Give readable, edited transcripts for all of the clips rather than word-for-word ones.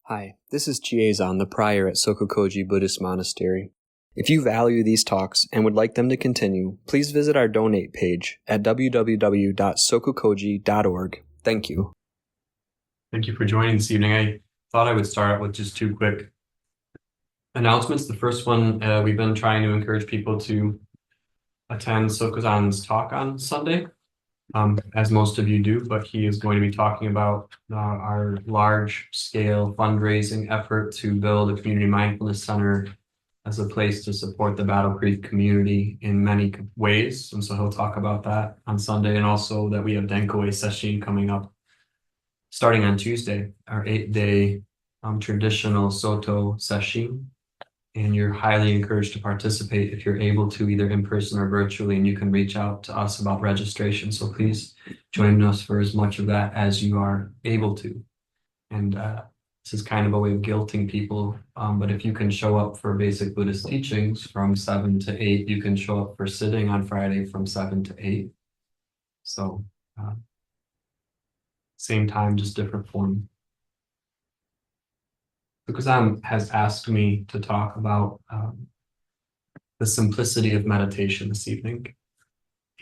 Hi, this is Chiezan, the prior at SokukoJi Buddhist Monastery. If you value these talks and would like them to continue, please visit our donate page at www.sokukoji.org. Thank you. Thank you for joining this evening. I thought I would start out with just two quick announcements. The first one, we've been trying to encourage people to attend Sokuzan's talk on Sunday, as most of you do, but he is going to be talking about our large-scale fundraising effort to build a community mindfulness center as a place to support the Battle Creek community in many ways. And so he'll talk about that on Sunday, and also that we have Denkoei Sesshin coming up starting on Tuesday, our 8-day traditional Soto Sesshin. And you're highly encouraged to participate if you're able to, either in person or virtually, and you can reach out to us about registration. So please join us for as much of that as you are able to. And this is kind of a way of guilting people, but if you can show up for basic Buddhist teachings from 7 to 8, you can show up for sitting on Friday from 7 to 8. So same time, just different form. Sokuzan has asked me to talk about the simplicity of meditation this evening.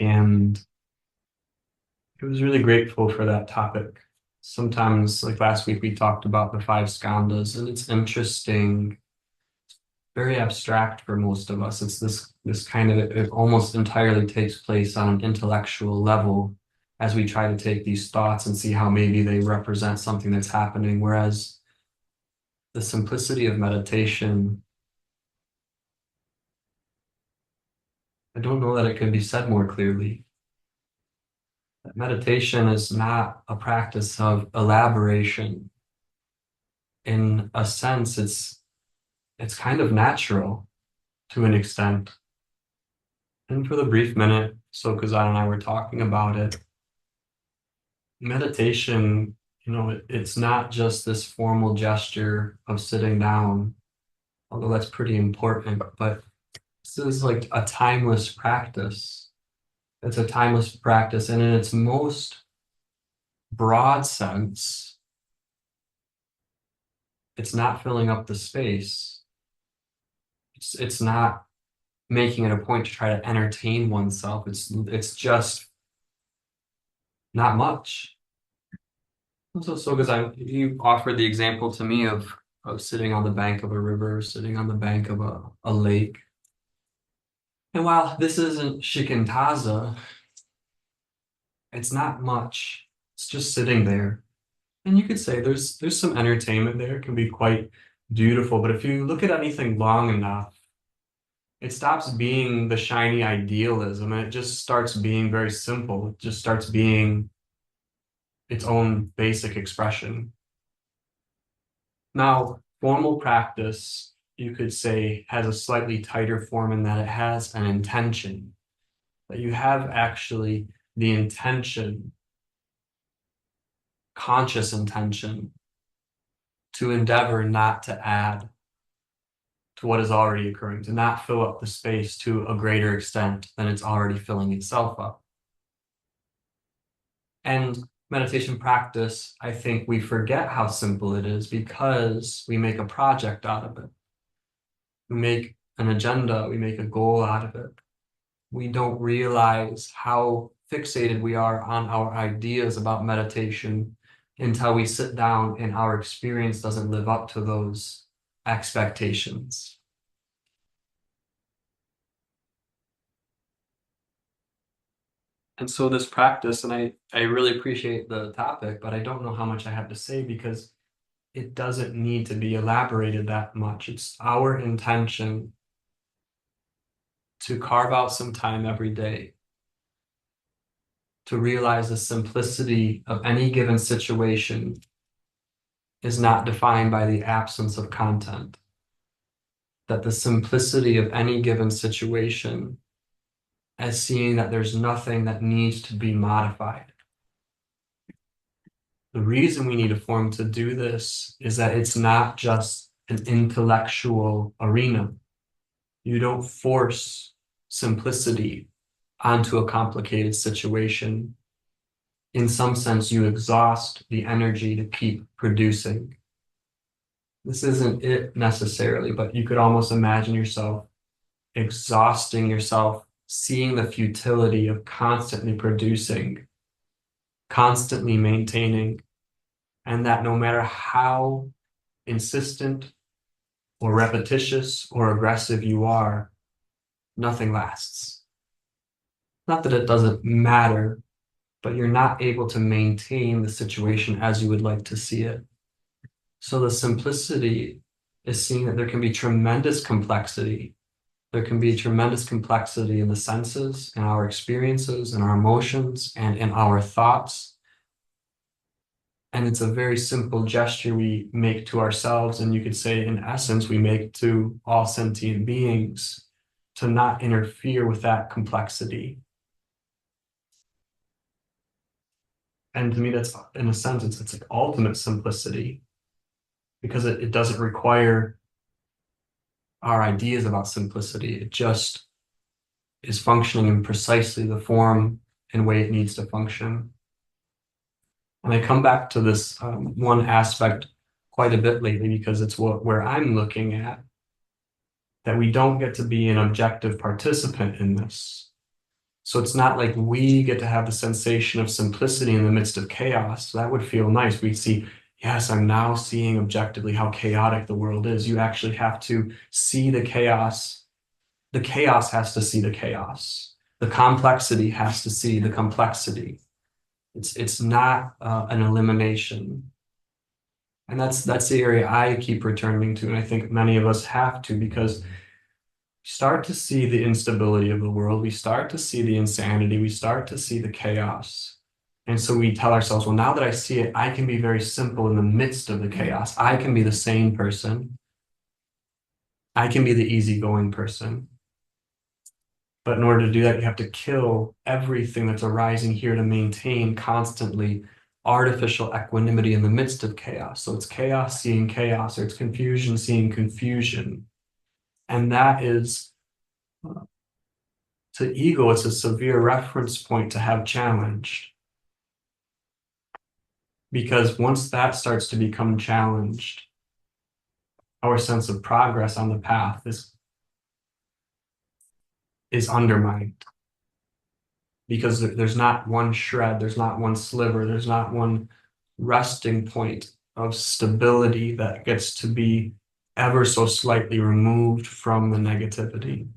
And I was really grateful for that topic. Sometimes, like last week, we talked about the 5 skandhas, and it's interesting, very abstract for most of us. It's this kind of, it almost entirely takes place on an intellectual level as we try to take these thoughts and see how maybe they represent something that's happening, whereas the simplicity of meditation, I don't know that it could be said more clearly. That meditation is not a practice of elaboration. In a sense, it's kind of natural to an extent. And for the brief minute Sokuzan and I were talking about it, meditation, it's not just this formal gesture of sitting down, although that's pretty important, but this is like a timeless practice. It's a timeless practice, and in its most broad sense, it's not filling up the space. It's not making it a point to try to entertain oneself. It's just not much. So because you offered the example to me of sitting on the bank of a river, sitting on the bank of a lake. And while this isn't shikantaza, it's not much. It's just sitting there. And you could say there's some entertainment there. It can be quite beautiful. But if you look at anything long enough, it stops being the shiny idealism, and it just starts being very simple. It just starts being its own basic expression. Now, formal practice, you could say, has a slightly tighter form in that it has an intention. That you have actually the intention, conscious intention, to endeavor not to add to what is already occurring, to not fill up the space to a greater extent than it's already filling itself up. And meditation practice, I think we forget how simple it is because we make a project out of it. We make an agenda, we make a goal out of it. We don't realize how fixated we are on our ideas about meditation until we sit down and our experience doesn't live up to those expectations. And so this practice, and I really appreciate the topic, but I don't know how much I have to say because it doesn't need to be elaborated that much. It's our intention to carve out some time every day to realize the simplicity of any given situation is not defined by the absence of content. That the simplicity of any given situation as seeing that there's nothing that needs to be modified. The reason we need a form to do this is that it's not just an intellectual arena. You don't force simplicity onto a complicated situation. In some sense, you exhaust the energy to keep producing. this isn't it necessarily, but you could almost imagine yourself exhausting yourself, seeing the futility of constantly producing, constantly maintaining, and that no matter how insistent or repetitious or aggressive you are, nothing lasts. Not that it doesn't matter, but you're not able to maintain the situation as you would like to see it. So the simplicity is seeing that there can be tremendous complexity. There can be tremendous complexity in the senses, in our experiences, in our emotions, and in our thoughts. And it's a very simple gesture we make to ourselves, and you could say, in essence, we make to all sentient beings to not interfere with that complexity. And to me, that's, in a sense, it's like ultimate simplicity, because it doesn't require our ideas about simplicity. It just is functioning in precisely the form and way it needs to function. And I come back to this one aspect quite a bit lately, because it's where I'm looking at, that we don't get to be an objective participant in this. So it's not like we get to have the sensation of simplicity in the midst of chaos. That would feel nice. We'd see, yes, I'm now seeing objectively how chaotic the world is. You actually have to see the chaos. The chaos has to see the chaos. The complexity has to see the complexity. It's not an elimination. And that's the area I keep returning to, and I think many of us have to, because start to see the instability of the world, we start to see the insanity, we start to see the chaos. And so we tell ourselves, well, now that I see it, I can be very simple in the midst of the chaos. I can be the sane person. I can be the easygoing person. But in order to do that, you have to kill everything that's arising here to maintain constantly artificial equanimity in the midst of chaos. So it's chaos seeing chaos, or it's confusion seeing confusion. And that is, to ego, it's a severe reference point to have challenged. Because once that starts to become challenged, our sense of progress on the path is undermined. Because there's not one shred, there's not one sliver, there's not one resting point of stability that gets to be ever so slightly removed from the negativity.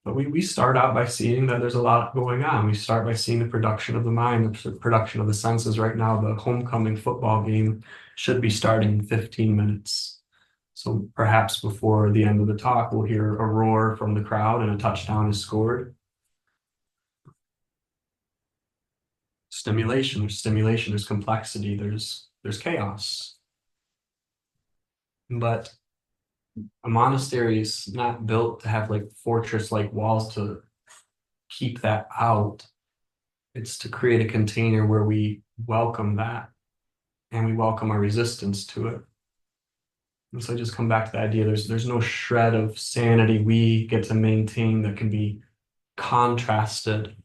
But we start out by seeing that there's a lot going on. We start by seeing the production of the mind, the production of the senses. Right now, the homecoming football game should be starting in 15 minutes. So perhaps before the end of the talk, we'll hear a roar from the crowd and a touchdown is scored. Stimulation, there's complexity, there's chaos. But a monastery is not built to have like fortress-like walls to keep that out. It's to create a container where we welcome that, and we welcome our resistance to it. And so I just come back to the idea, there's no shred of sanity we get to maintain that can be contrasted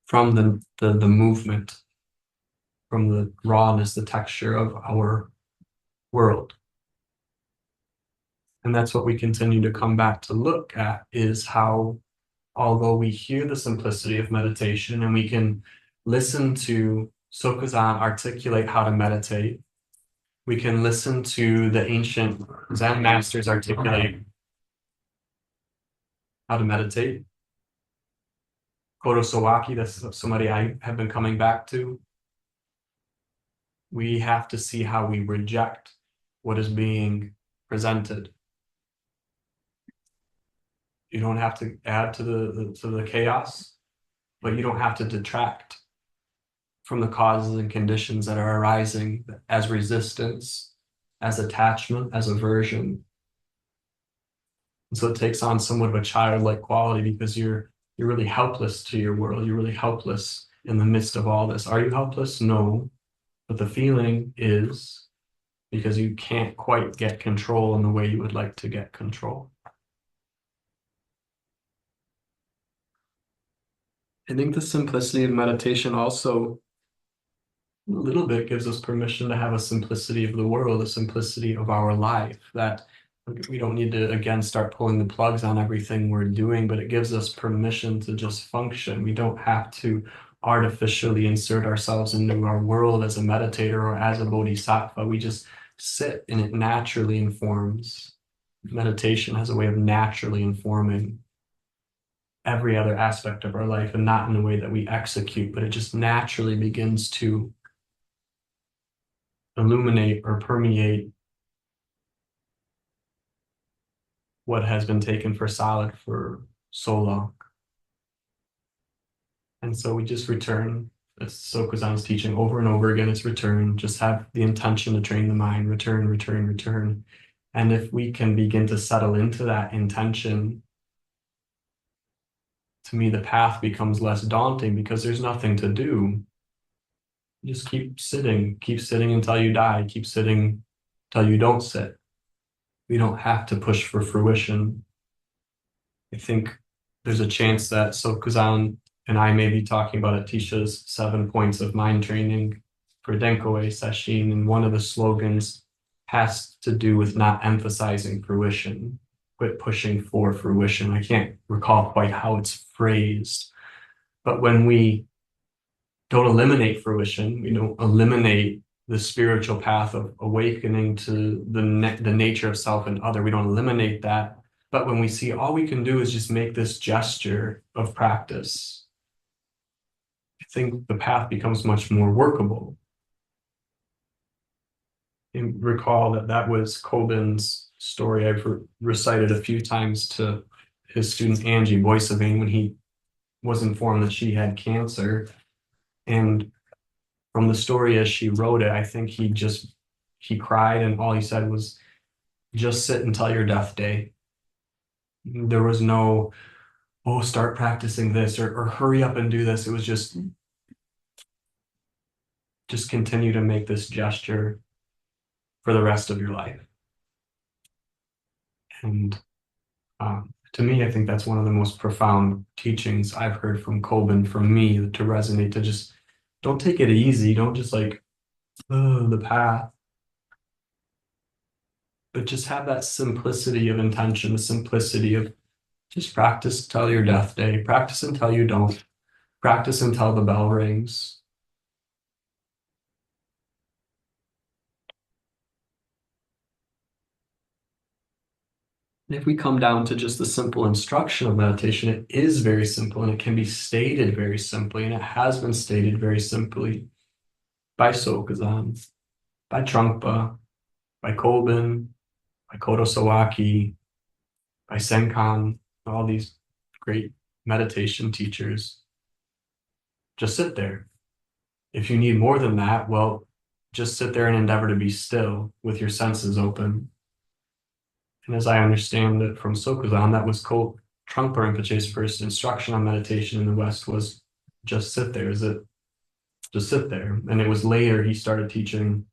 from the movement, from the rawness, the texture of our world. And that's what we continue to come back to look at, is how, although we hear the simplicity of meditation and we can listen to Sokuzan articulate how to meditate, we can listen to the ancient Zen masters articulate how to meditate. Kodo Sawaki, that's somebody I have been coming back to. We have to see how we reject what is being presented. You don't have to add to the chaos, but you don't have to detract from the causes and conditions that are arising as resistance, as attachment, as aversion. And so it takes on somewhat of a childlike quality, because you're really helpless to your world. You're really helpless in the midst of all this. Are you helpless? No. But the feeling is, because you can't quite get control in the way you would like to get control. I think the simplicity of meditation also a little bit gives us permission to have a simplicity of the world, a simplicity of our life, that we don't need to, again, start pulling the plugs on everything we're doing, but it gives us permission to just function. We don't have to artificially insert ourselves into our world as a meditator or as a bodhisattva. We just sit and it naturally informs. Meditation has a way of naturally informing every other aspect of our life, and not in the way that we execute, but it just naturally begins to illuminate or permeate what has been taken for solid for so long. And so we just return. That's Sokuzan's teaching over and over again. It's return. Just have the intention to train the mind. Return, return, return. And if we can begin to settle into that intention, to me, the path becomes less daunting because there's nothing to do. You just keep sitting until you die. Keep sitting until you don't sit. We don't have to push for fruition. I think there's a chance that Sokuzan and I may be talking about Atisha's 7 points of mind training for Denkoei Sesshin, and one of the slogans has to do with not emphasizing fruition, quit pushing for fruition. I can't recall quite how it's phrased, but when we don't eliminate fruition, we don't eliminate the spiritual path of awakening to the nature of self and other, we don't eliminate that. But when we see all we can do is just make this gesture of practice, I think the path becomes much more workable. And recall that that was Kobin's story I've recited a few times to his student Angie Boissevain when he was informed that she had cancer. And from the story as she wrote it, I think he cried, and all he said was, just sit until your death day. There was no, oh, start practicing this or hurry up and do this. It was just continue to make this gesture for the rest of your life. And to me, I think that's one of the most profound teachings I've heard from Kobin, from me, to resonate, to just don't take it easy. Don't just like, oh, the path. But just have that simplicity of intention, the simplicity of just practice till your death day. Practice until you don't. Practice until the bell rings. And if we come down to just the simple instruction of meditation, it is very simple, and it can be stated very simply, and it has been stated very simply by Sokuzan, by Trungpa, by Kobin, by Kodo Sawaki, by Senkan, all these great meditation teachers. Just sit there. If you need more than that, well, just sit there and endeavor to be still with your senses open. And as I understand it from Sokuzan, that was Trungpa Rinpoche's first instruction on meditation in the West, was just sit there. Just sit there. And it was later he started teaching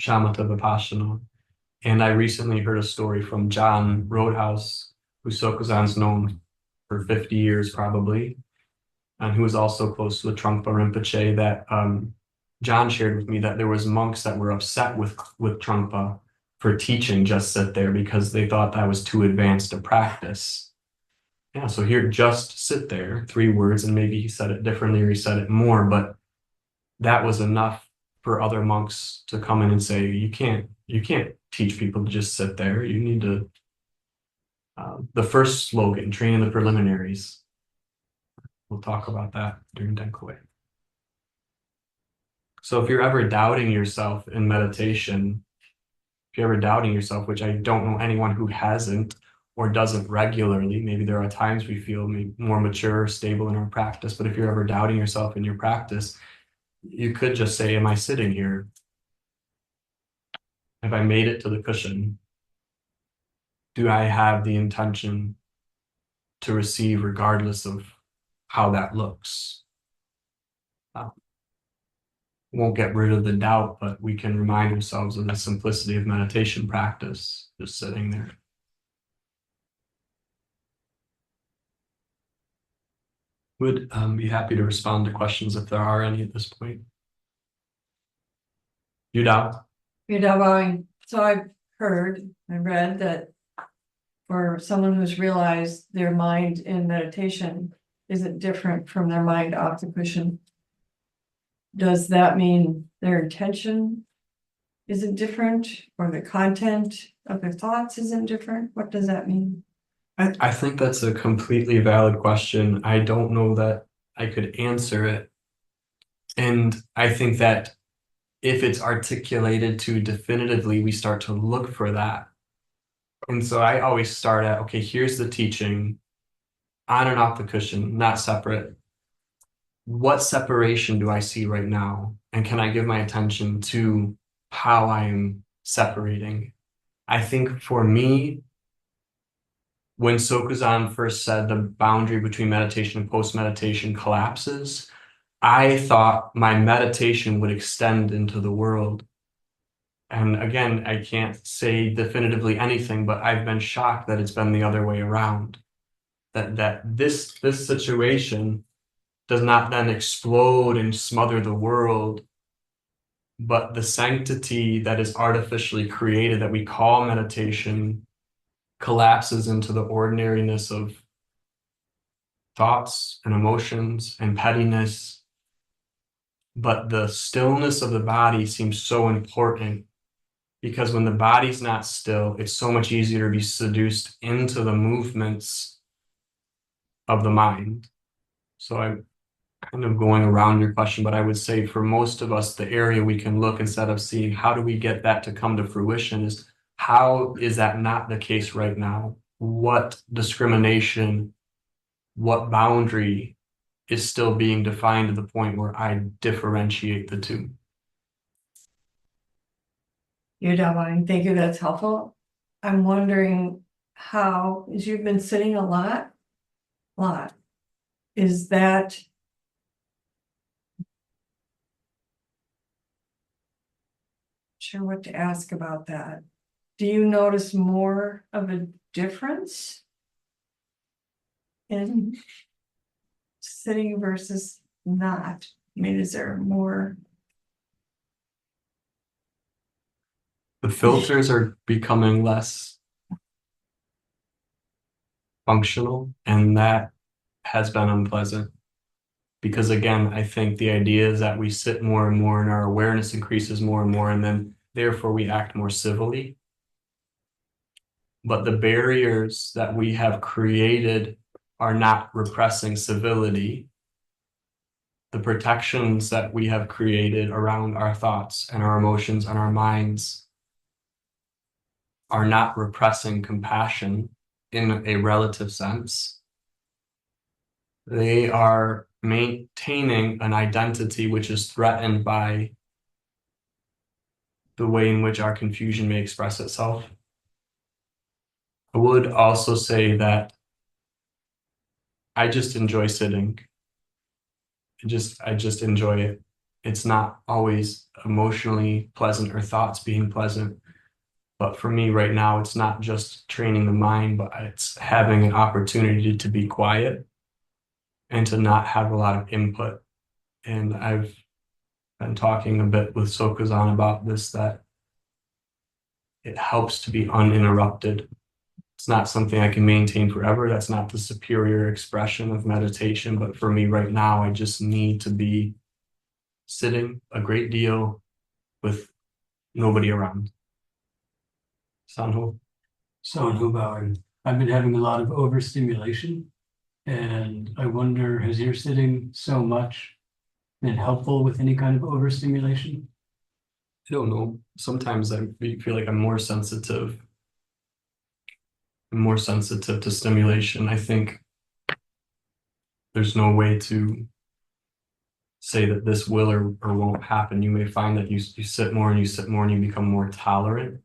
Shamatha Vipassana. And I recently heard a story from John Roadhouse, who Sokuzan's known for 50 years probably, and who was also close to the Trungpa Rinpoche, that John shared with me that there was monks that were upset with Trungpa for teaching just sit there because they thought that was too advanced a practice. Yeah, so here, just sit there, 3 words, and maybe he said it differently or he said it more, but that was enough for other monks to come in and say, you can't teach people to just sit there. You need to, the first slogan, training the preliminaries. We'll talk about that during Denkoei. So if you're ever doubting yourself in meditation, if you're ever doubting yourself, which I don't know anyone who hasn't or doesn't regularly, maybe there are times we feel more mature, stable in our practice, but if you're ever doubting yourself in your practice, you could just say, am I sitting here? Have I made it to the cushion? Do I have the intention to receive regardless of how that looks? Won't get rid of the doubt, but we can remind ourselves of the simplicity of meditation practice, just sitting there. Would be happy to respond to questions if there are any at this point. You doubt? So I've I read that for someone who's realized their mind in meditation isn't different from their mind off the cushion, does that mean their intention isn't different or the content of their thoughts isn't different? What does that mean? I think that's a completely valid question. I don't know that I could answer it. And I think that if it's articulated too definitively, we start to look for that. And so I always start at, okay, here's the teaching on and off the cushion, not separate. What separation do I see right now? And can I give my attention to how I am separating? I think for me, when Sokuzan first said the boundary between meditation and post-meditation collapses, I thought my meditation would extend into the world. And again, I can't say definitively anything, but I've been shocked that it's been the other way around. That this situation does not then explode and smother the world, but the sanctity that is artificially created that we call meditation collapses into the ordinariness of thoughts and emotions and pettiness. But the stillness of the body seems so important because when the body's not still, it's so much easier to be seduced into the movements of the mind. So I'm kind of going around your question, but I would say for most of us, the area we can look instead of seeing how do we get that to come to fruition is how is that not the case right now? What discrimination, what boundary is still being defined to the point where I differentiate the two? Thank you, that's helpful. I'm wondering how, as you've been sitting a lot, is that sure what to ask about that. Do you notice more of a difference in sitting versus not? I mean, is there more? The filters are becoming less functional, and that has been unpleasant. Because again, I think the idea is that we sit more and more and our awareness increases more and more, and then therefore we act more civilly. But the barriers that we have created are not repressing civility. The protections that we have created around our thoughts and our emotions and our minds are not repressing compassion in a relative sense. They are maintaining an identity which is threatened by the way in which our confusion may express itself. I would also say that I just enjoy sitting. I just enjoy it. It's not always emotionally pleasant or thoughts being pleasant. But for me right now, it's not just training the mind, but it's having an opportunity to be quiet and to not have a lot of input. And I've been talking a bit with Sokuzan about this, that it helps to be uninterrupted. It's not something I can maintain forever. That's not the superior expression of meditation. But for me right now, I just need to be sitting a great deal with nobody around. Sanho? Bauer. I've been having a lot of overstimulation, and I wonder, has your sitting so much been helpful with any kind of overstimulation? I don't know. Sometimes I feel like I'm more sensitive to stimulation. I think there's no way to say that this will or won't happen. You may find that you sit more and you sit more and you become more tolerant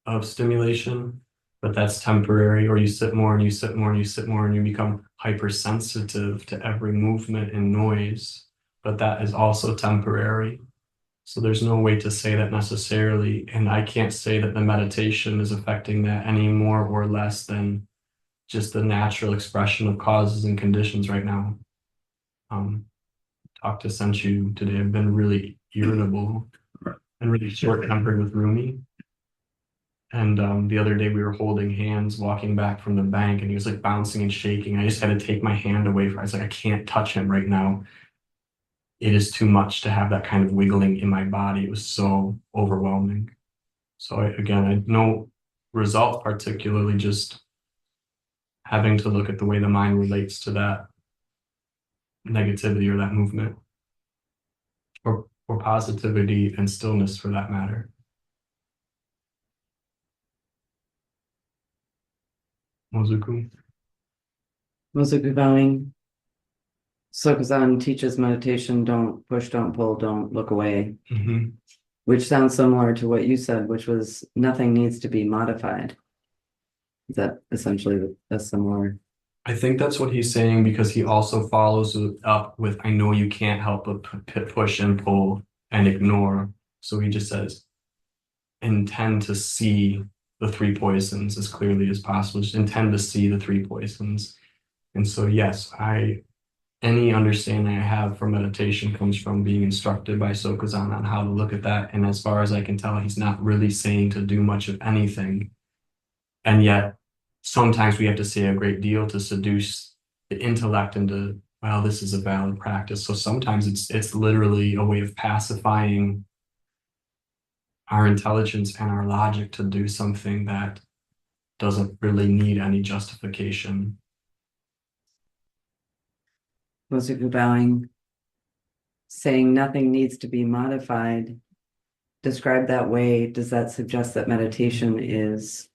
of stimulation, but that's temporary. Or you sit more and you sit more and you sit more and you become hypersensitive to every movement and noise, but that is also temporary. So there's no way to say that necessarily, and I can't say that the meditation is affecting that any more or less than just the natural expression of causes and conditions right now. Talked to Senchu today. I've been really irritable and really short-tempered with Rumi. And the other day we were holding hands walking back from the bank, and he was like bouncing and shaking. I just had to take my hand away from. I was like, I can't touch him right now. It is too much to have that kind of wiggling in my body. It was so overwhelming. So again, I no result particularly, just having to look at the way the mind relates to that negativity or that movement, or positivity and stillness for that matter. Mozuku. Mozuku bowing. Sokuzan teaches meditation, don't push, don't pull, don't look away, which sounds similar to what you said, which was nothing needs to be modified. Is that essentially a similar? I think that's what he's saying, because he also follows it up with, I know you can't help but push and pull and ignore. So he just says, intend to see the three poisons as clearly as possible. Just intend to see the three poisons. And so, yes, any understanding I have for meditation comes from being instructed by Sokuzan on how to look at that. And as far as I can tell, he's not really saying to do much of anything. And yet, sometimes we have to say a great deal to seduce the intellect into, well, this is a valid practice. So sometimes it's literally a way of pacifying our intelligence and our logic to do something that doesn't really need any justification. Mozuku bowing, saying nothing needs to be modified. Described that way, does that suggest that meditation is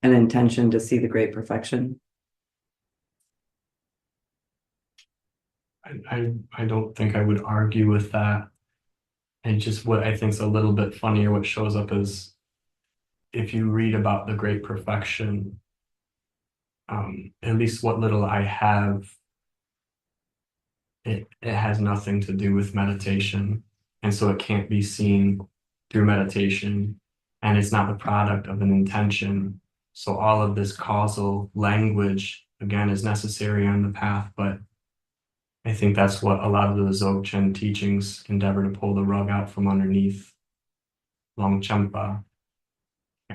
an intention to see the great perfection? I don't think I would argue with that. And just what I think is a little bit funnier, what shows up is, if you read about the great perfection, at least what little I have, it has nothing to do with meditation. And so it can't be seen through meditation, and it's not the product of an intention. So all of this causal language, again, is necessary on the path, but I think that's what a lot of the Dzogchen teachings endeavor to pull the rug out from underneath Longchenpa.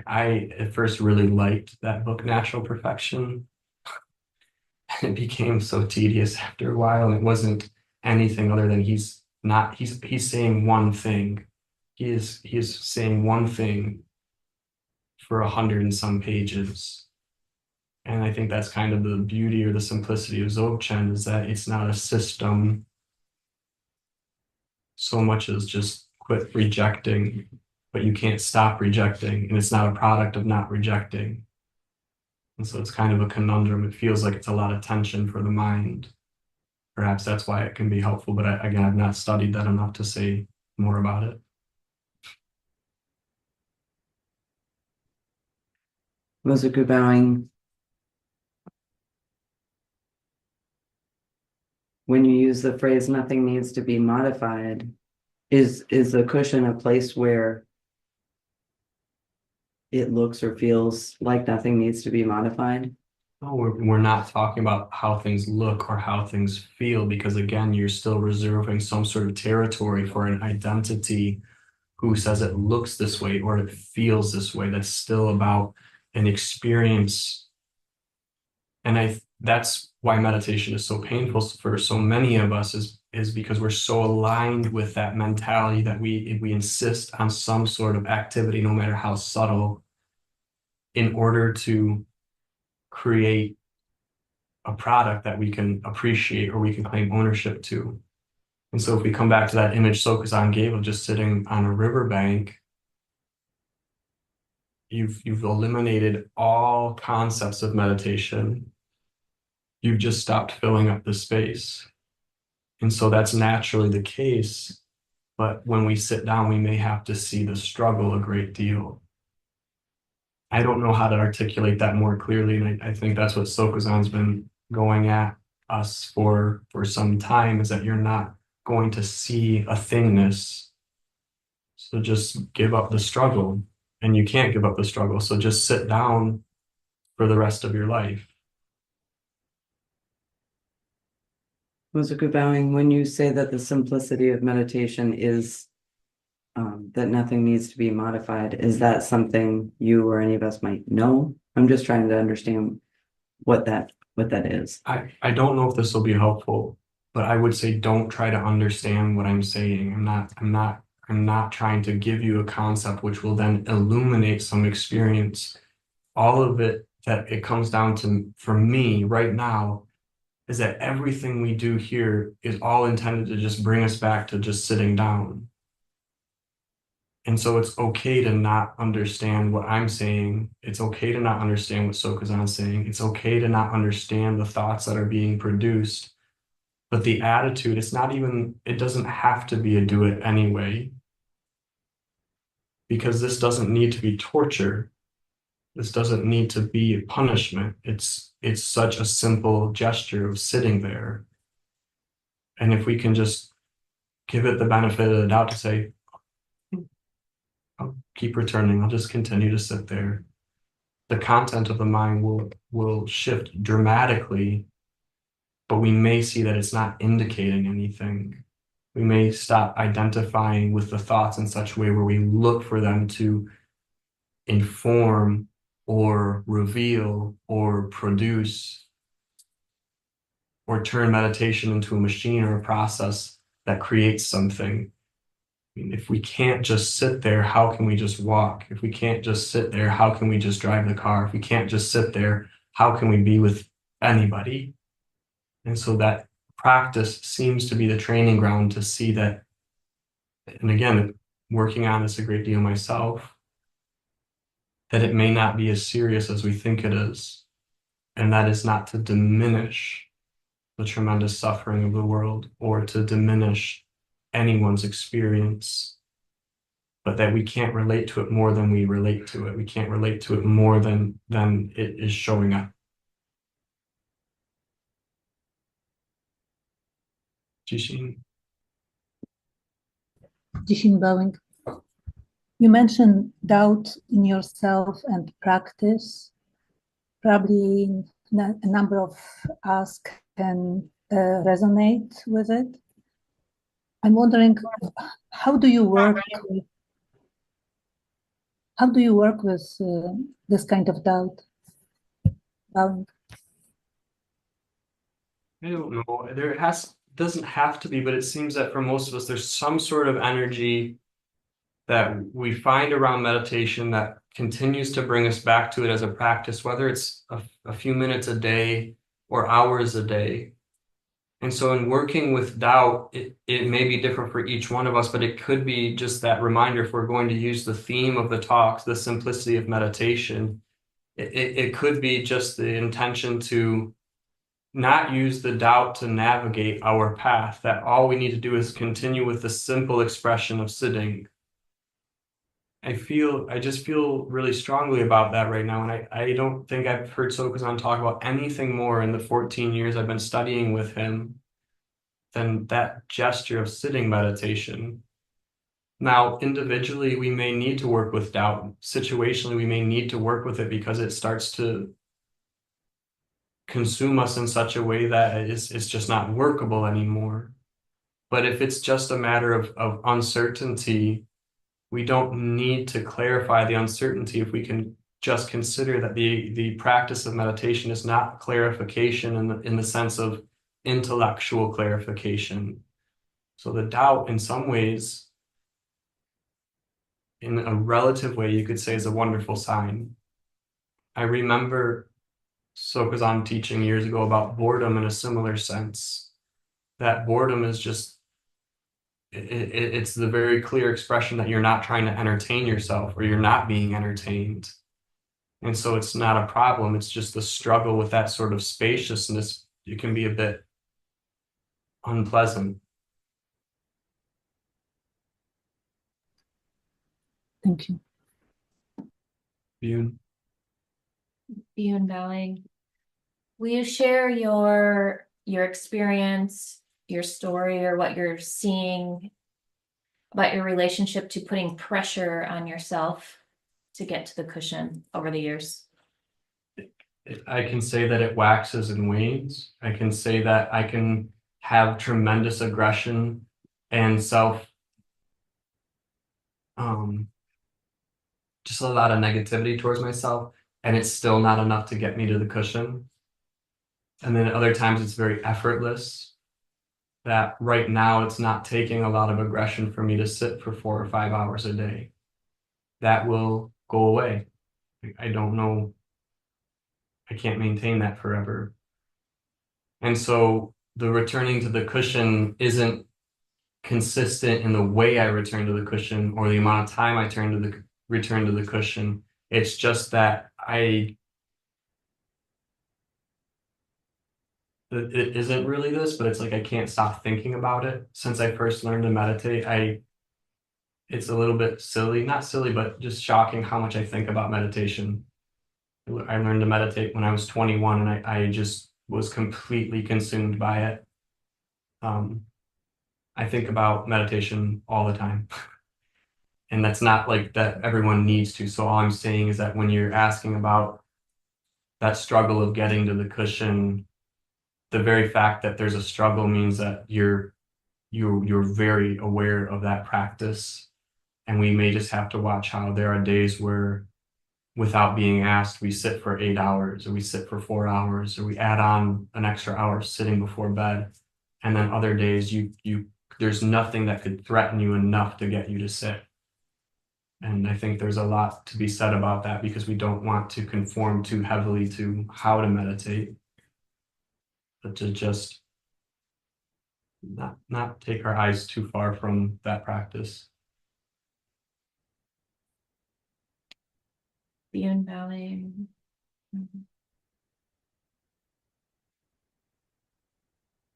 I at first really liked that book, Natural Perfection. It became so tedious after a while, and it wasn't anything other than he's saying one thing. He is saying one thing for 100 and some pages. And I think that's kind of the beauty or the simplicity of Dzogchen, is that it's not a system so much as just quit rejecting, but you can't stop rejecting, and it's not a product of not rejecting. And so it's kind of a conundrum. It feels like it's a lot of tension for the mind. Perhaps that's why it can be helpful, but again, I've not studied that enough to say more about it. Mozuku bowing. When you use the phrase nothing needs to be modified, is the cushion a place where it looks or feels like nothing needs to be modified? No, we're not talking about how things look or how things feel, because again, you're still reserving some sort of territory for an identity who says it looks this way or it feels this way. That's still about an experience. And that's why meditation is so painful for so many of us, is because we're so aligned with that mentality that we insist on some sort of activity, no matter how subtle, in order to create a product that we can appreciate or we can claim ownership to. And so if we come back to that image Sokuzan gave of just sitting on a riverbank, you've eliminated all concepts of meditation. You've just stopped filling up the space. And so that's naturally the case. But when we sit down, we may have to see the struggle a great deal. I don't know how to articulate that more clearly. And I think that's what Sokuzan's been going at us for some time, is that you're not going to see a thingness. So just give up the struggle. And you can't give up the struggle. So just sit down for the rest of your life. Mozoku bowing, when you say that the simplicity of meditation is that nothing needs to be modified, is that something you or any of us might know? I'm just trying to understand what that is. I don't know if this will be helpful, but I would say don't try to understand what I'm saying. I'm not trying to give you a concept which will then illuminate some experience. All of it that it comes down to for me right now is that everything we do here is all intended to just bring us back to just sitting down. And so it's okay to not understand what I'm saying. It's okay to not understand what Sokuzan's saying. It's okay to not understand the thoughts that are being produced. But the attitude, it's not even, it doesn't have to be a do it anyway. Because this doesn't need to be torture. This doesn't need to be a punishment. It's such a simple gesture of sitting there. And if we can just give it the benefit of the doubt to say, I'll keep returning, I'll just continue to sit there. The content of the mind will shift dramatically, but we may see that it's not indicating anything. We may stop identifying with the thoughts in such a way where we look for them to inform or reveal or produce or turn meditation into a machine or a process that creates something. I mean, if we can't just sit there, how can we just walk? If we can't just sit there, how can we just drive the car? If we can't just sit there, how can we be with anybody? And so that practice seems to be the training ground to see that, and again, working on this a great deal myself, that it may not be as serious as we think it is. And that is not to diminish the tremendous suffering of the world or to diminish anyone's experience, but that we can't relate to it more than we relate to it. We can't relate to it more than it is showing up. Jishin. Jishin bowing. You mentioned doubt in yourself and practice. Probably a number of us can resonate with it. I'm wondering, how do you work with this kind of doubt? Bowing. I don't know. Doesn't have to be, but it seems that for most of us, there's some sort of energy that we find around meditation that continues to bring us back to it as a practice, whether it's a few minutes a day or hours a day. And so in working with doubt, it may be different for each one of us, but it could be just that reminder, if we're going to use the theme of the talks, the simplicity of meditation, it could be just the intention to not use the doubt to navigate our path, that all we need to do is continue with the simple expression of sitting. I just feel really strongly about that right now. And I don't think I've heard Sokuzan talk about anything more in the 14 years I've been studying with him than that gesture of sitting meditation. Now, individually, we may need to work with doubt. Situationally, we may need to work with it because it starts to consume us in such a way that it's just not workable anymore. But if it's just a matter of uncertainty, we don't need to clarify the uncertainty if we can just consider that the practice of meditation is not clarification in the sense of intellectual clarification. So the doubt, in some ways, in a relative way, you could say, is a wonderful sign. I remember Sokuzan teaching years ago about boredom in a similar sense. That boredom is just, it's the very clear expression that you're not trying to entertain yourself or you're not being entertained. And so it's not a problem. It's just the struggle with that sort of spaciousness. It can be a bit unpleasant. Thank you. Bune. Bune bowing. Will you share your experience, your story, or what you're seeing about your relationship to putting pressure on yourself to get to the cushion over the years? I can say that it waxes and wanes. I can say that I can have tremendous aggression and just a lot of negativity towards myself, and it's still not enough to get me to the cushion. And then at other times it's very effortless, that right now it's not taking a lot of aggression for me to sit for 4 or 5 hours a day. That will go away. I don't know. I can't maintain that forever. And so the returning to the cushion isn't consistent in the way I return to the cushion or the amount of time I return to the cushion. It's just that it isn't really this, but it's like I can't stop thinking about it. Since I first learned to meditate, it's a little bit silly, not silly, but just shocking how much I think about meditation. I learned to meditate when I was 21, and I just was completely consumed by it. I think about meditation all the time. And that's not like that everyone needs to. So all I'm saying is that when you're asking about that struggle of getting to the cushion, the very fact that there's a struggle means that you're very aware of that practice. And we may just have to watch how there are days where, without being asked, we sit for 8 hours, or we sit for 4 hours, or we add on an extra hour sitting before bed. And then other days there's nothing that could threaten you enough to get you to sit. And I think there's a lot to be said about that, because we don't want to conform too heavily to how to meditate, but to just not take our eyes too far from that practice. Beyond ballet.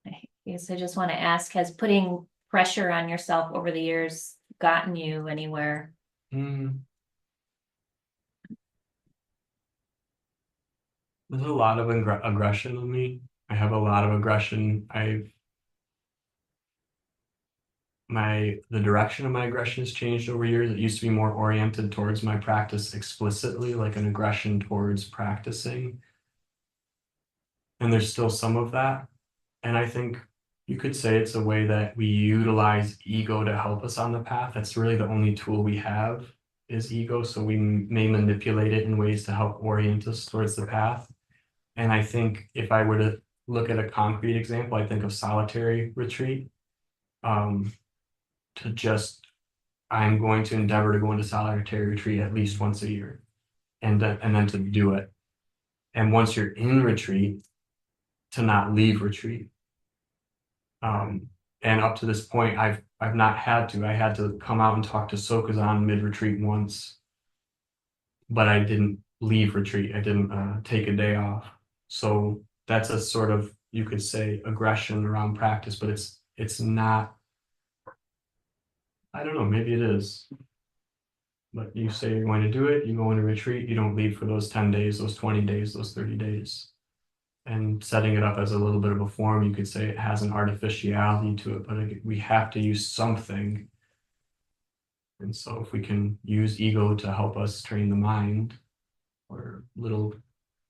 I guess I just want to ask, has putting pressure on yourself over the years gotten you anywhere? There's a lot of aggression in me. I have a lot of aggression. The direction of my aggression has changed over years. It used to be more oriented towards my practice explicitly, like an aggression towards practicing. And there's still some of that. And I think you could say it's a way that we utilize ego to help us on the path. That's really the only tool we have, is ego. So we may manipulate it in ways to help orient us towards the path. And I think if I were to look at a concrete example, I think of solitary retreat. I'm going to endeavor to go into solitary retreat at least once a year, and then to do it. And once you're in retreat, to not leave retreat. And up to this point, I've not had to. I had to come out and talk to SokukoJi mid-retreat once, but I didn't leave retreat. I didn't take a day off. So that's a sort of, you could say, aggression around practice, but it's not. I don't know, maybe it is. But you say you're going to do it, you go into retreat, you don't leave for those 10 days, those 20 days, those 30 days. And setting it up as a little bit of a form, you could say it has an artificiality to it, but we have to use something. And so if we can use ego to help us train the mind, or little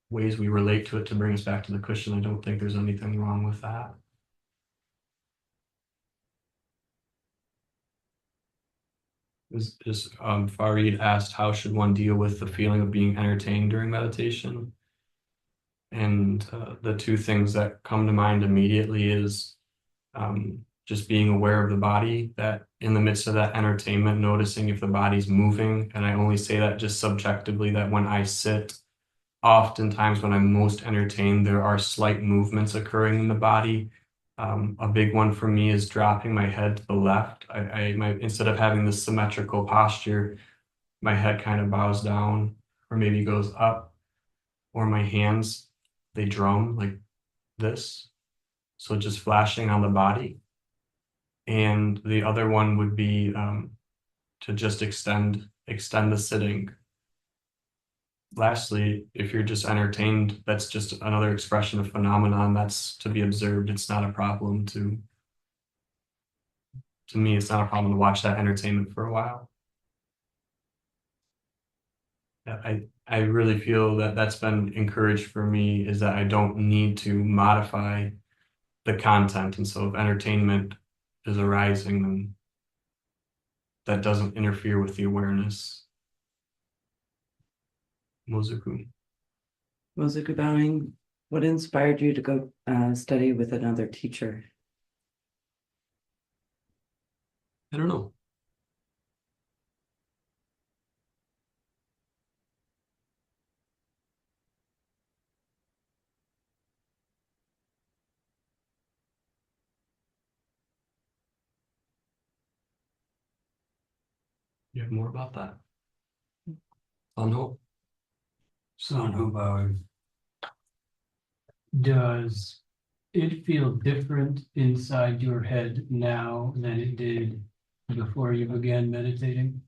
ways we relate to it to bring us back to the cushion, I don't think there's anything wrong with that. Farid asked, how should one deal with the feeling of being entertained during meditation? And the two things that come to mind immediately is just being aware of the body, that in the midst of that entertainment, noticing if the body's moving. And I only say that just subjectively, that when I sit, oftentimes when I'm most entertained, there are slight movements occurring in the body. A big one for me is dropping my head to the left. Instead of having this symmetrical posture, my head kind of bows down, or maybe goes up, or my hands, they drum like this. So just flashing on the body. And the other one would be to just extend the sitting. Lastly, if you're just entertained, that's just another expression of phenomenon that's to be observed. It's not a problem to me, it's not a problem to watch that entertainment for a while. I really feel that that's been encouraged for me, is that I don't need to modify the content. And so if entertainment is arising, then that doesn't interfere with the awareness. Mozuku. Mozuku bowing, what inspired you to go study with another teacher? I don't know. You have more about that? Unhope. Sanhubhava. Does it feel different inside your head now than it did before you began meditating?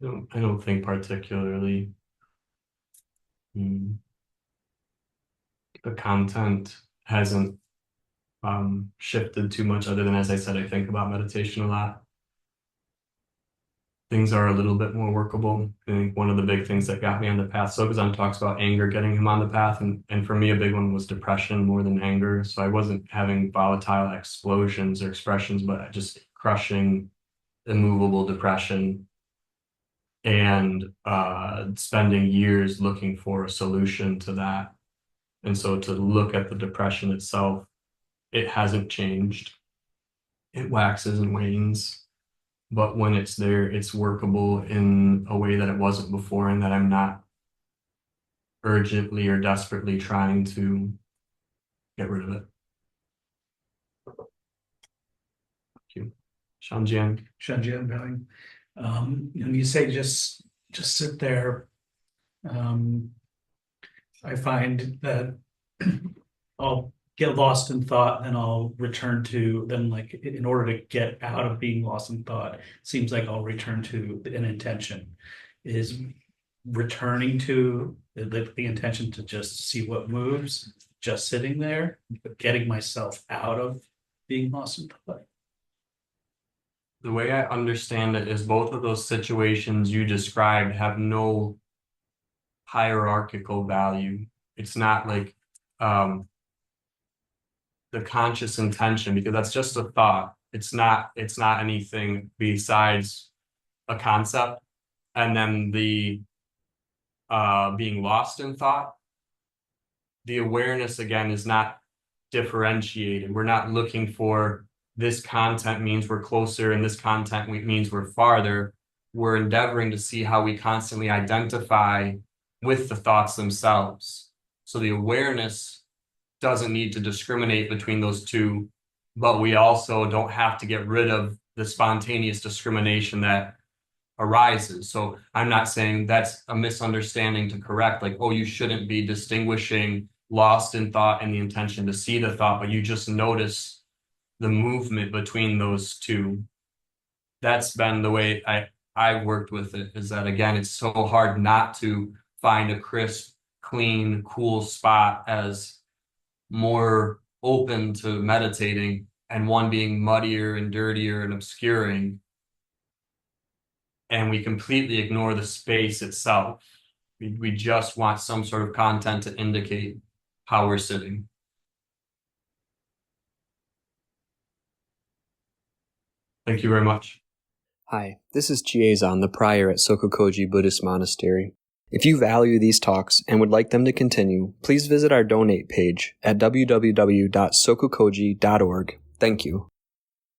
I don't think particularly. The content hasn't shifted too much, other than, as I said, I think about meditation a lot. Things are a little bit more workable. I think one of the big things that got me on the path, Sokuzan talks about anger getting him on the path, and for me a big one was depression more than anger. So I wasn't having volatile explosions or expressions, but just crushing, immovable depression, and spending years looking for a solution to that. And so to look at the depression itself, it hasn't changed. It waxes and wanes. But when it's there, it's workable in a way that it wasn't before, and that I'm not urgently or desperately trying to get rid of it. Thank you. Shanjian. Shanjian bowing. You say just sit there. I find that I'll get lost in thought, and I'll return to, then like in order to get out of being lost in thought, it seems like I'll return to an intention. Is returning to the intention to just see what moves, just sitting there, but getting myself out of being lost in thought. The way I understand it is both of those situations you described have no hierarchical value. It's not like the conscious intention, because that's just a thought. It's not anything besides a concept. And then the being lost in thought, the awareness again is not differentiated. We're not looking for this content means we're closer and this content means we're farther. We're endeavoring to see how we constantly identify with the thoughts themselves. So the awareness doesn't need to discriminate between those two, but we also don't have to get rid of the spontaneous discrimination that arises. So I'm not saying that's a misunderstanding to correct, like, oh, you shouldn't be distinguishing lost in thought and the intention to see the thought, but you just notice the movement between those two. That's been the way I worked with it, is that again, it's so hard not to find a crisp, clean, cool spot as more open to meditating, and one being muddier and dirtier and obscuring. And we completely ignore the space itself. We just want some sort of content to indicate how we're sitting. Thank you very much. Hi, this is Chiezan, the prior at SokukoJi Buddhist Monastery. If you value these talks and would like them to continue, please visit our donate page at www.sokukoji.org. Thank you.